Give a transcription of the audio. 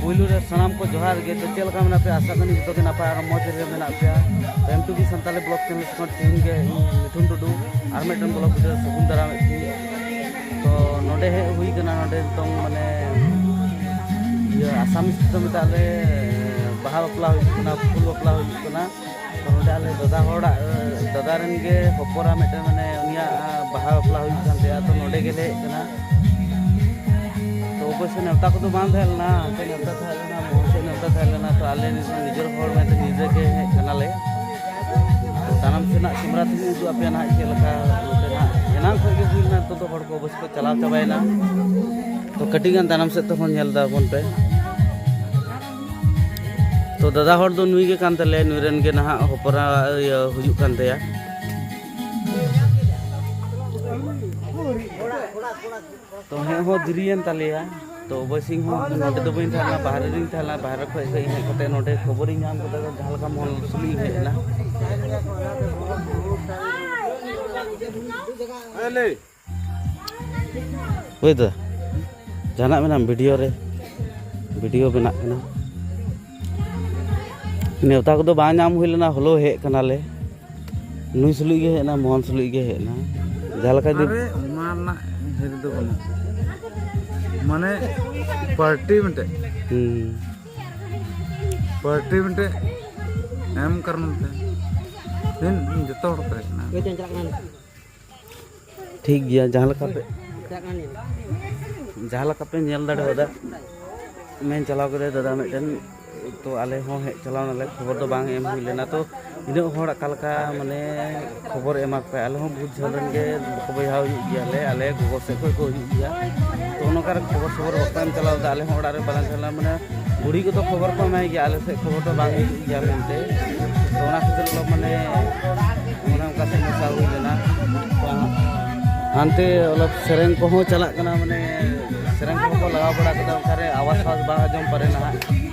पुलू रे सनाम को जोहार गे तो चलका मेना पे आशा कनी जतो के नापाय और मौज रे मेना पे एमटीवी संताली ब्लॉक चैनल से टीम के मिठुन टुडू और मेटन ब्लॉक वीडियो सगुन दारा तो नोडे हे हुई कना नोडे तो माने ये आसामिस तो मेताले बाहा बपला हुई कना फुल बपला हुई कना तो नोडे आले दादा रन गे हपोरा मेटन माने उनिया बाहा बपला हुई कान ते तो नोडे गे ले कना अवश्य नेवता को तो बांध हेलना से नेवता था लेना मोह से नेवता था लेना तो आले निजर होड़ में तो निजे के कनाले तानम से ना सिमरात में जो अपने ना के लगा ना एनांग खो के हुईना तो होड़ को अवश्य को चलाव चाबायना तो कटी गान तानम से तो होन नेलदा फोन पे तो दादा होड़ दो नुई के कान तले नुरन के ना होपरा हुजु कान तया तो हे हो दिरियन तालिया तो बसिंग हो नोटे दो बइन थाला बाहर रिंग थाला बाहर खय खय हे कते नोटे खबर इन नाम कते जहाल का मोल सुली हे ना अले ओय द जाना मेना वीडियो बना कना नेवता को बा नाम हुई लेना हलो हे कनाले नुई सुली गे हे ना मोहन सुली गे हे ना जहाल का अरे मारना हेरी दो बना माने पार्टी में एम करना दिन जतो हड़ पे ना ठीक गया जहां लका पे नेल दाड़े होदा मैं चलाव करे दादा मेटन तो आले हो हे चलाव नाले खबर तो बांग एम हुई लेना तो इन हड़ अकालका माने खबर एमा पे आले हो बुझ झलन गे बहा हुई आले गोगो से को हुई गया तो नकार खबर बक्ताम चलाव आले हो ओड़ा रे बालां चला माने बुढ़ी को तो खबर को एमाय गया आले से खबर तो बांग हुई गया मेनते तो ओना खातिर लो माने ओना उनका से मसा हुई लेना हानते अलग सेरेंग को हो चला कना माने सेरेंग को लगाव बड़ा कदा ओकारे आवाज बा आजम परे ना